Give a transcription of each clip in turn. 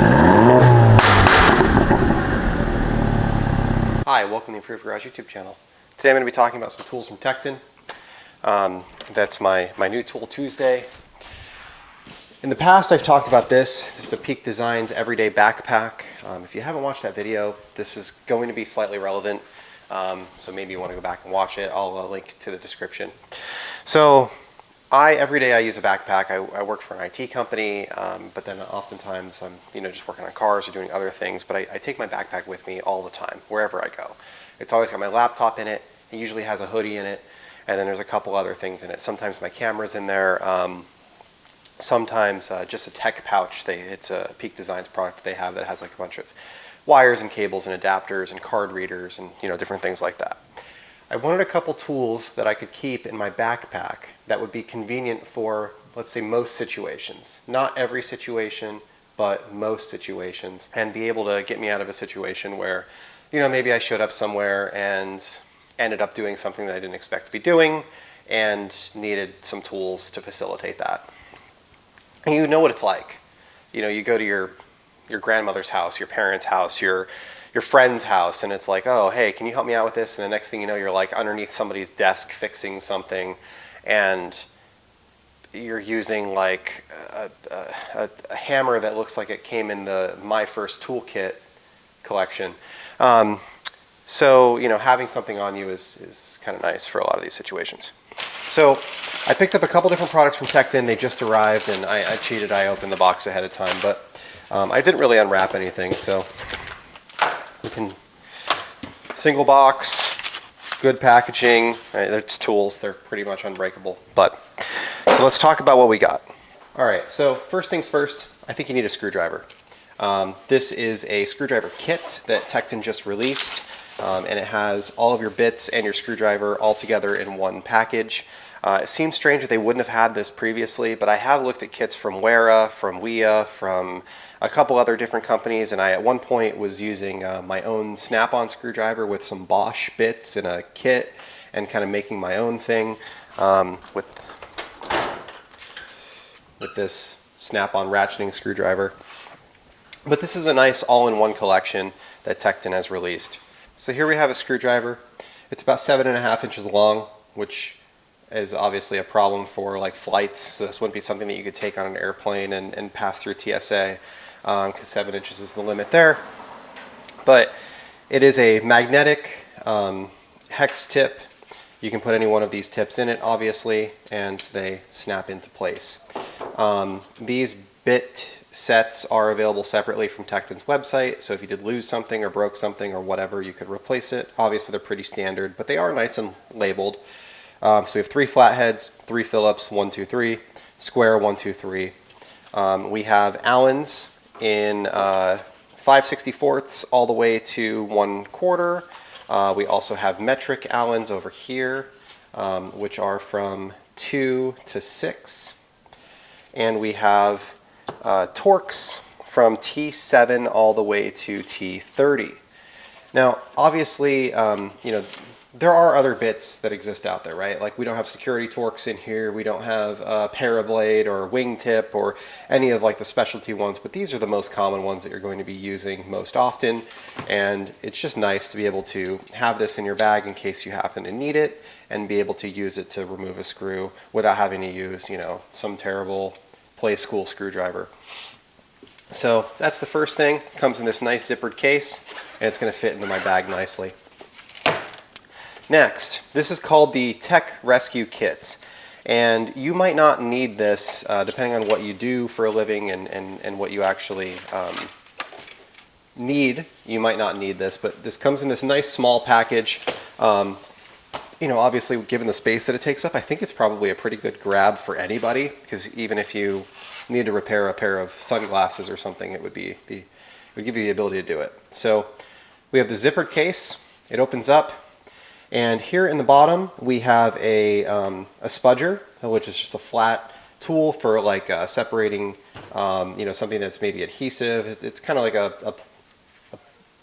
Hi, welcome to the Improved Garage YouTube channel. Today I'm going to be talking about some tools from Tekton. That's my new tool Tuesday. In the past I've talked about this. This is a Peak Designs everyday backpack. If you haven't watched that video, this is going to be slightly relevant. So maybe you want to go back and watch it. I'll link to the description. So every day I use a backpack. I work for an IT company, but then oftentimes I'm just working on cars or doing other things, but I take my backpack with me all the time, wherever I go. It's always got my laptop in it. It usually has a hoodie in it, and then there's a couple other things in it. Sometimes my camera's in there, sometimes just a tech pouch. It's a Peak Designs product they have that has like a bunch of wires and cables and adapters and card readers and different things like that. I wanted a couple tools that I could keep in my backpack that would be convenient for, let's say, most situations. Not every situation, but most situations, and be able to get me out of a situation where, maybe I showed up somewhere and ended up doing something that I didn't expect to be doing and needed some tools to facilitate that. And you know what it's like. You go to your grandmother's house, your parents' house, your friend's house, and it's like, oh, hey, can you help me out with this? And the next thing you know, you're like underneath somebody's desk fixing something, and you're using like a hammer that looks like it came in the My First Toolkit collection. So having something on you is kind of nice for a lot of these situations. So I picked up a couple different products from Tekton. They just arrived, and I cheated. I opened the box ahead of time, but I didn't really unwrap anything, so we can single box, good packaging. It's tools, they're pretty much unbreakable. So let's talk about what we got. All right, so first things first, I think you need a screwdriver. This is a screwdriver kit that Tekton just released, and it has all of your bits and your screwdriver all together in one package. It seems strange that they wouldn't have had this previously, but I have looked at kits from Wera, from Wea, from a couple other different companies, and I at one point was using my own snap-on screwdriver with some Bosch bits in a kit and kind of making my own thing with this snap-on ratcheting screwdriver. But this is a nice all-in-one collection that Tekton has released. So here we have a screwdriver. It's about 7.5 inches long, which is obviously a problem for like flights. So this wouldn't be something that you could take on an airplane and pass through TSA, because 7 inches is the limit there. But it is a magnetic hex tip. You can put any one of these tips in it, obviously, and they snap into place. These bit sets are available separately from Tekton's website, so if you did lose something or broke something or whatever, you could replace it. Obviously, they're pretty standard, but they are nice and labeled. So we have 3 flatheads, 3 Phillips, 1, 2, 3, square, 1, 2, 3. We have Allens in 5/64ths all the way to 1/4. We also have metric Allens over here, which are from 2 to 6. And we have Torx from T7 all the way to T30. Now, obviously, there are other bits that exist out there, right? Like we don't have security Torx in here. We don't have Parablade or wingtip or any of like the specialty ones, but these are the most common ones that you're going to be using most often. And it's just nice to be able to have this in your bag in case you happen to need it and be able to use it to remove a screw without having to use, some terrible play school screwdriver. So that's the first thing. It comes in this nice zippered case, and it's going to fit into my bag nicely. Next, this is called the Tech Rescue Kit, and you might not need this depending on what you do for a living and what you actually need. You might not need this, but this comes in this nice small package. Obviously, given the space that it takes up, I think it's probably a pretty good grab for anybody, because even if you need to repair a pair of sunglasses or something, it would give you the ability to do it. So we have the zippered case. It opens up, and here in the bottom we have a spudger, which is just a flat tool for like separating something that's maybe adhesive. It's kind of like a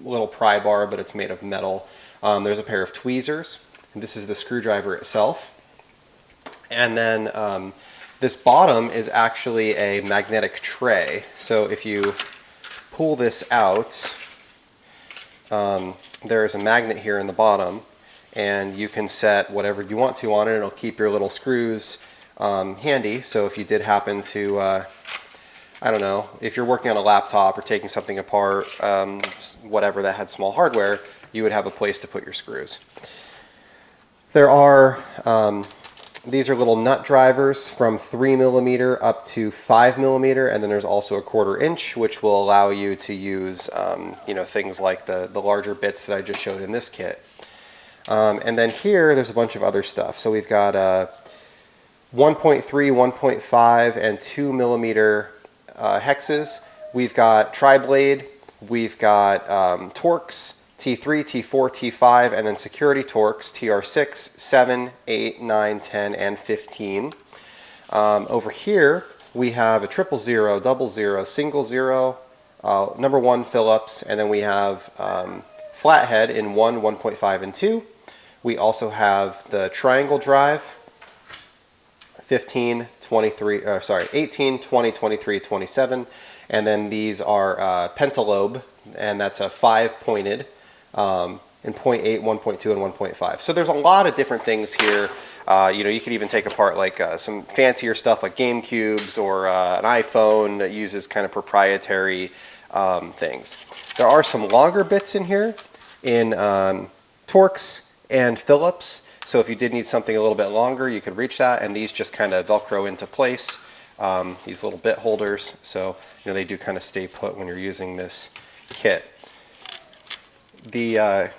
little pry bar, but it's made of metal. There's a pair of tweezers. This is the screwdriver itself. And then this bottom is actually a magnetic tray. So if you pull this out, there's a magnet here in the bottom, and you can set whatever you want to on it. It'll keep your little screws handy. So if you did happen to, I don't know, if you're working on a laptop or taking something apart, whatever that had small hardware, you would have a place to put your screws. There are, these are little nut drivers from 3mm up to 5mm, and then there's also a 1/4 inch, which will allow you to use, you know, things like the larger bits that I just showed in this kit. And then here, there's a bunch of other stuff. So we've got 1.3, 1.5, and 2mm hexes. We've got tri-blade. We've got Torx T3, T4, T5, and then security Torx TR6, 7, 8, 9, 10, and 15. Over here, we have a 000, 00, single 0, number 1 Phillips, and then we have flathead in 1, 1.5, and 2. We also have the triangle drive, 15, 23, 18, 20, 23, 27, and then these are pentalobe, and that's a 5-pointed, in 0.8, 1.2, and 1.5. So there's a lot of different things here. You know, you could even take apart like some fancier stuff like game cubes or an iPhone that uses kind of proprietary things. There are some longer bits in here in Torx and Phillips. So if you did need something a little bit longer, you could reach that, and these just kind of Velcro into place. These little bit holders, so you know they do kind of stay put when you're using this kit. The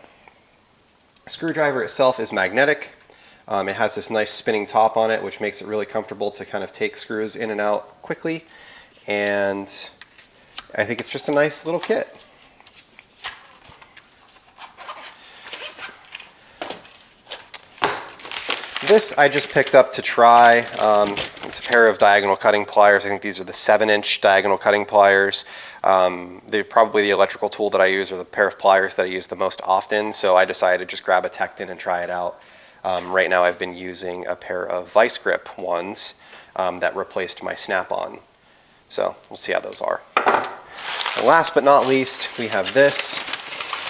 screwdriver itself is magnetic. It has this nice spinning top on it, which makes it really comfortable to kind of take screws in and out quickly. And I think it's just a nice little kit. This I just picked up to try. It's a pair of diagonal cutting pliers. I think these are the 7-inch diagonal cutting pliers. They're probably the electrical tool that I use, or the pair of pliers that I use the most often, so I decided to just grab a Tekton and try it out. Right now I've been using a pair of vice grip ones that replaced my snap-on. So we'll see how those are. And last but not least, we have this.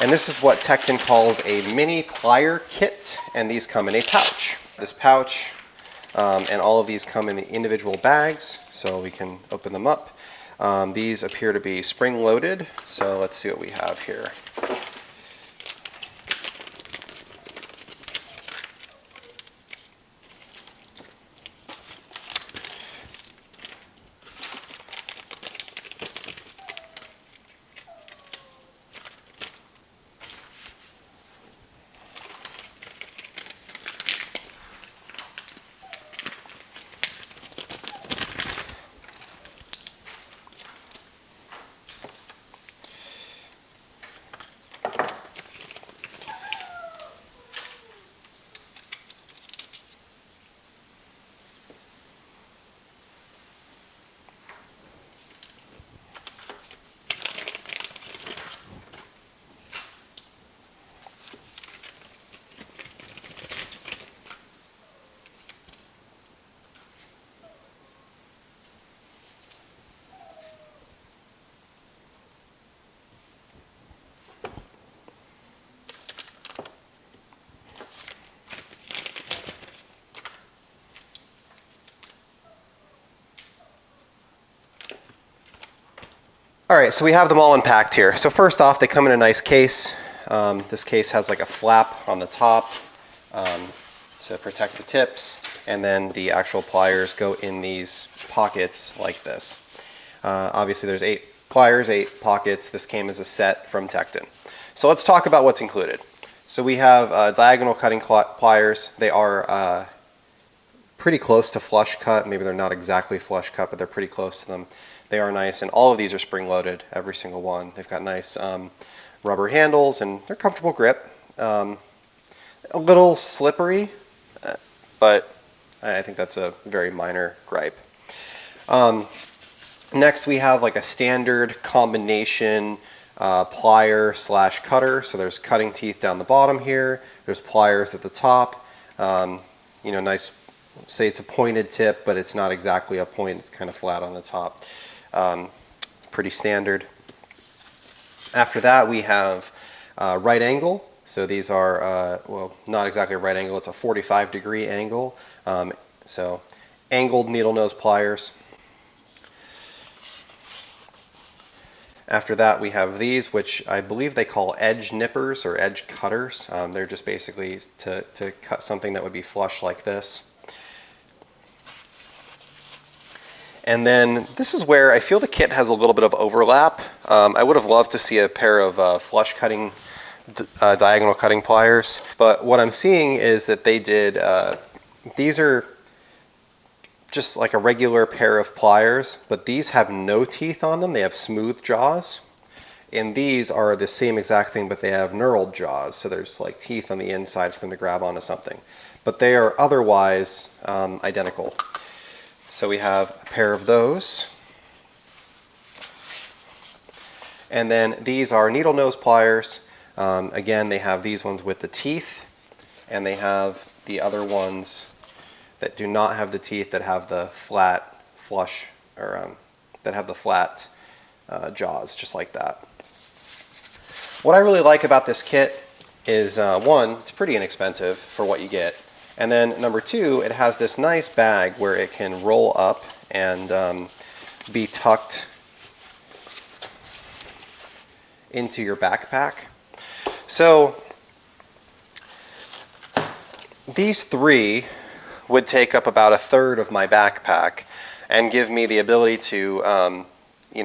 And this is what Tekton calls a mini plier kit, and these come in a pouch. This pouch and all of these come in the individual bags, so we can open them up. These appear to be spring-loaded, so let's see what we have here. All right, so we have them all unpacked here. So first off, they come in a nice case. This case has like a flap on the top to protect the tips, and then the actual pliers go in these pockets like this. Obviously there's 8 pliers, 8 pockets. This came as a set from Tekton. So let's talk about what's included. So we have diagonal cutting pliers. They are pretty close to flush cut. Maybe they're not exactly flush cut, but they're pretty close to them. They are nice, and all of these are spring-loaded, every single one. They've got nice rubber handles, and they're comfortable grip. A little slippery, but I think that's a very minor gripe. Next, we have like a standard combination plier slash cutter. So there's cutting teeth down the bottom here. There's pliers at the top. You know, nice, say it's a pointed tip, but it's not exactly a point. It's kind of flat on the top. Pretty standard. After that, we have right angle. So these are, well, not exactly a right angle, it's a 45-degree angle. So angled needle nose pliers. After that, we have these, which I believe they call edge nippers or edge cutters. They're just basically to cut something that would be flush like this. And then this is where I feel the kit has a little bit of overlap. I would have loved to see a pair of flush cutting, diagonal cutting pliers. But what I'm seeing is that they did, these are just like a regular pair of pliers, but these have no teeth on them. They have smooth jaws. And these are the same exact thing, but they have knurled jaws. So there's like teeth on the inside for them to grab onto something. But they are otherwise identical. So we have a pair of those. And then these are needle nose pliers. Again, they have these ones with the teeth, and they have the other ones that do not have the teeth, that have the flat flush, or that have the flat jaws, just like that. What I really like about this kit is, one, it's pretty inexpensive for what you get. And then number two, it has this nice bag where it can roll up and be tucked into your backpack. So these three would take up about a third of my backpack and give me the ability to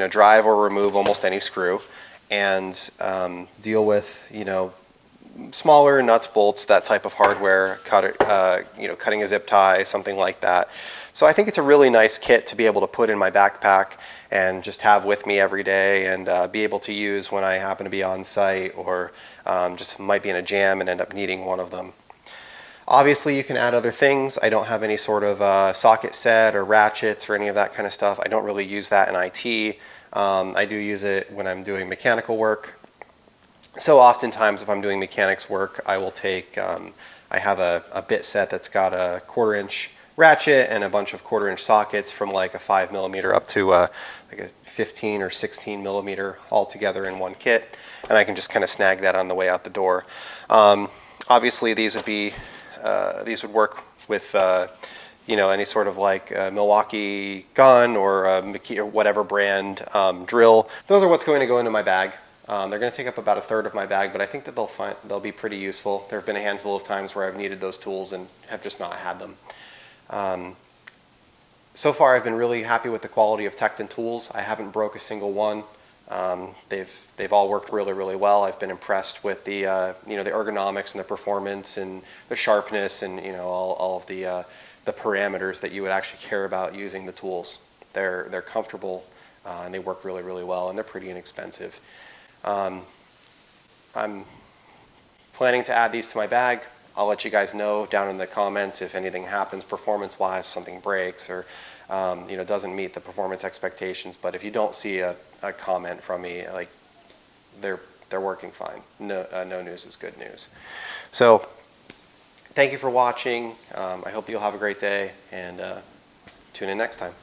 drive or remove almost any screw and deal with smaller nuts, bolts, that type of hardware, cutting a zip tie, something like that. So I think it's a really nice kit to be able to put in my backpack and just have with me every day, and be able to use when I happen to be on site, or just might be in a jam and end up needing one of them. Obviously, you can add other things. I don't have any sort of socket set or ratchets or any of that kind of stuff. I don't really use that in IT. I do use it when I'm doing mechanical work. So oftentimes, if I'm doing mechanics work, I will take, I have a bit set that's got a 1/4-inch ratchet and a bunch of 1/4-inch sockets from like a 5mm up to like a 15 or 16 millimeter all together in one kit. And I can just kind of snag that on the way out the door. Obviously, these would work with any sort of like Milwaukee gun or whatever brand drill. Those are what's going to go into my bag. They're going to take up about a third of my bag, but I think that they'll be pretty useful. There have been a handful of times where I've needed those tools and have just not had them. So far, I've been really happy with the quality of Tekton tools. I haven't broke a single one. They've all worked really, really well. I've been impressed with the the ergonomics and the performance and the sharpness and all of the parameters that you would actually care about using the tools. They're comfortable and they work really, really well, and they're pretty inexpensive. I'm planning to add these to my bag. I'll let you guys know down in the comments if anything happens performance-wise, something breaks or doesn't meet the performance expectations. But if you don't see a comment from me, like they're working fine. No news is good news. So thank you for watching. I hope you'll have a great day, and tune in next time.